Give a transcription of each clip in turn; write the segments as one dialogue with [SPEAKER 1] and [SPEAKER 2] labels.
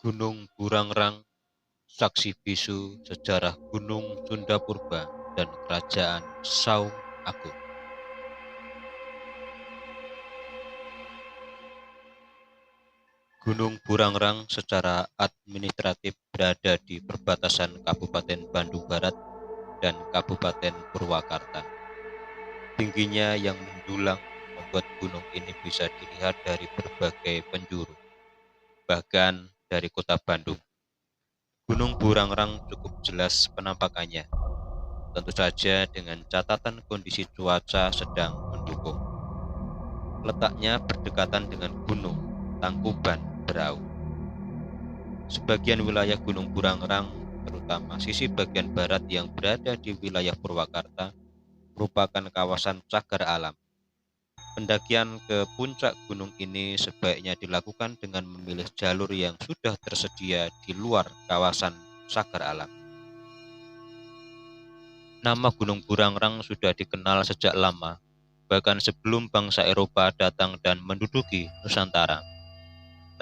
[SPEAKER 1] Gunung Burangrang, saksi bisu sejarah Gunung Sunda Purba dan Kerajaan Saung Agung. Gunung Burangrang secara administratif berada di perbatasan Kabupaten Bandung Barat dan Kabupaten Purwakarta. Tingginya yang menjulang membuat gunung ini bisa dilihat dari berbagai penjuru, bahkan dari kota Bandung. Gunung Burangrang cukup jelas penampakannya, tentu saja dengan catatan kondisi cuaca sedang mendukung. Letaknya berdekatan dengan Gunung Tangkuban Berau. Sebagian wilayah Gunung Burangrang, terutama sisi bagian barat yang berada di wilayah Purwakarta, merupakan kawasan cagar alam. Pendakian ke puncak gunung ini sebaiknya dilakukan dengan memilih jalur yang sudah tersedia di luar kawasan cagar alam. Nama Gunung Burangrang sudah dikenal sejak lama, bahkan sebelum bangsa Eropa datang dan menduduki Nusantara.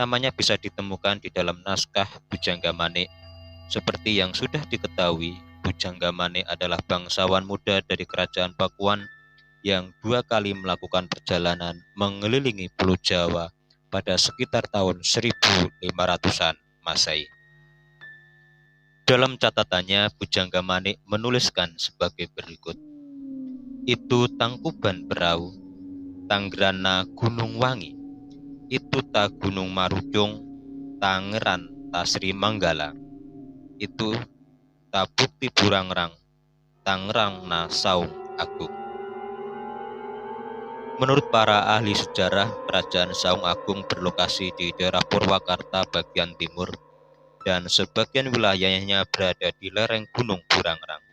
[SPEAKER 1] Namanya bisa ditemukan di dalam naskah Bujangga Manik. Seperti yang sudah diketahui, Bujangga Manik adalah bangsawan muda dari Kerajaan Pakuan yang 2 kali melakukan perjalanan mengelilingi Pulau Jawa pada sekitar tahun 1500-an Masehi. Dalam catatannya, Bujangga Manik menuliskan sebagai berikut. Itu Tangkuban Berau, Tanggrana Gunung Wangi, itu ta Gunung Marujung, Tangeran ta Sri Manggala, itu ta Bukti Burangrang, Tangerang na Saung Agung. Menurut para ahli sejarah, Kerajaan Saung Agung berlokasi di daerah Purwakarta bagian timur dan sebagian wilayahnya berada di lereng Gunung Burangrang.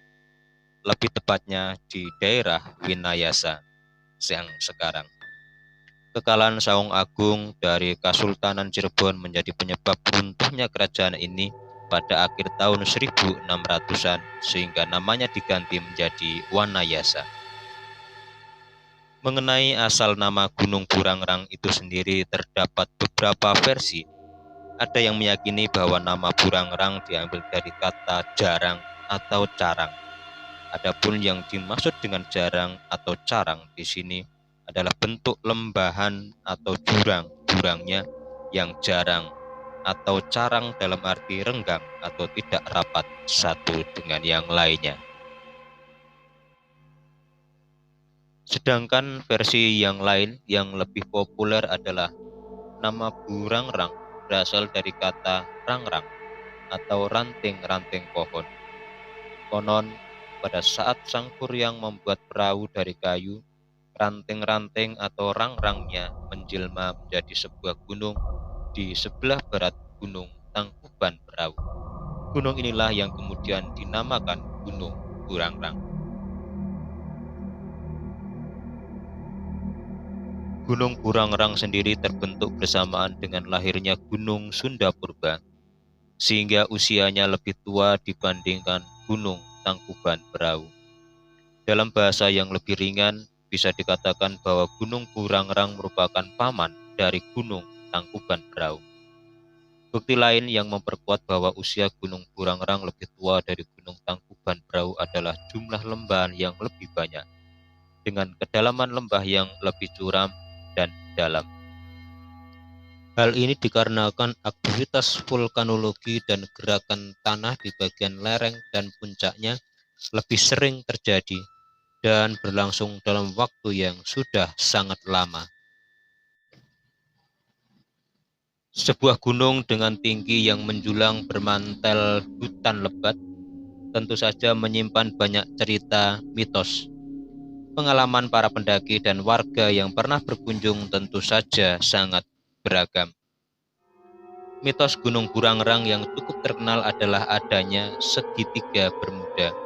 [SPEAKER 1] Lebih tepatnya di daerah Winayasa yang sekarang. Kekalahan Saung Agung dari Kasultanan Cirebon menjadi penyebab runtuhnya kerajaan ini pada akhir tahun 1600-an sehingga namanya diganti menjadi Wanayasa. Mengenai asal nama Gunung Burangrang itu sendiri terdapat beberapa versi. Ada yang meyakini bahwa nama Burangrang diambil dari kata jarang atau carang. Adapun yang dimaksud dengan jarang atau carang di sini adalah bentuk lembahan atau jurang-jurangnya yang jarang atau carang dalam arti renggang atau tidak rapat satu dengan yang lainnya. Sedangkan versi yang lain yang lebih populer adalah nama Burangrang berasal dari kata rangrang atau ranting-ranting pohon. Konon pada saat Sang Kuryang membuat perahu dari kayu, ranting-ranting atau rangrangnya menjelma menjadi sebuah gunung di sebelah barat Gunung Tangkuban Berau. Gunung inilah yang kemudian dinamakan Gunung Burangrang. Gunung Burangrang sendiri terbentuk bersamaan dengan lahirnya Gunung Sunda Purba, sehingga usianya lebih tua dibandingkan Gunung Tangkuban Berau. Dalam bahasa yang lebih ringan, bisa dikatakan bahwa Gunung Burangrang merupakan paman dari Gunung Tangkuban Berau. Bukti lain yang memperkuat bahwa usia Gunung Burangrang lebih tua dari Gunung Tangkuban Berau adalah jumlah lembah yang lebih banyak, dengan kedalaman lembah yang lebih curam dan dalam. Hal ini dikarenakan aktivitas vulkanologi dan gerakan tanah di bagian lereng dan puncaknya lebih sering terjadi dan berlangsung dalam waktu yang sudah sangat lama. Sebuah gunung dengan tinggi yang menjulang bermantel hutan lebat tentu saja menyimpan banyak cerita mitos. Pengalaman para pendaki dan warga yang pernah berkunjung tentu saja sangat beragam. Mitos Gunung Burangrang yang cukup terkenal adalah adanya segitiga Bermuda.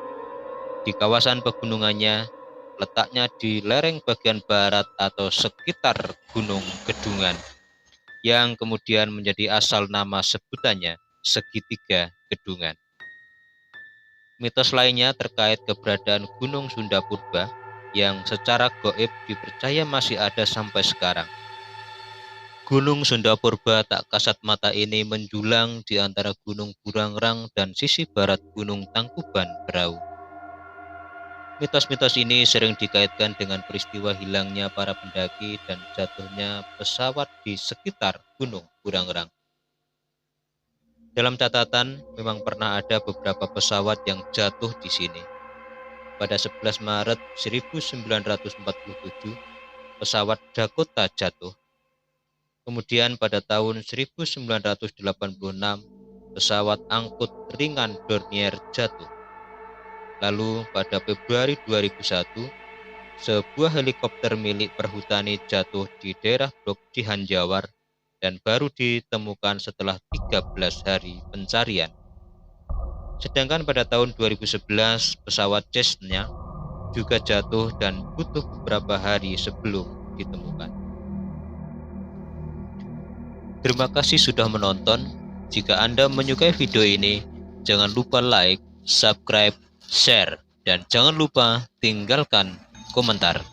[SPEAKER 1] Di kawasan pegunungannya, letaknya di lereng bagian barat atau sekitar Gunung Gedungan, yang kemudian menjadi asal nama sebutannya Segitiga Gedungan. Mitos lainnya terkait keberadaan Gunung Sunda Purba yang secara gaib dipercaya masih ada sampai sekarang. Gunung Sunda Purba tak kasat mata ini menjulang di antara Gunung Burangrang dan sisi barat Gunung Tangkuban Berau. Mitos-mitos ini sering dikaitkan dengan peristiwa hilangnya para pendaki dan jatuhnya pesawat di sekitar Gunung Burangrang. Dalam catatan, memang pernah ada beberapa pesawat yang jatuh di sini. Pada 11 Maret 1947, pesawat Dakota jatuh. Kemudian pada tahun 1986, pesawat angkut ringan Dornier jatuh. Lalu pada Februari 2001, sebuah helikopter milik perhutani jatuh di daerah Blok Cihanjawar dan baru ditemukan setelah 13 hari pencarian. Sedangkan pada tahun 2011, pesawat Cessna juga jatuh dan butuh beberapa hari sebelum ditemukan. Terima kasih sudah menonton. Jika Anda menyukai video ini, jangan lupa like, subscribe, share, dan jangan lupa tinggalkan komentar.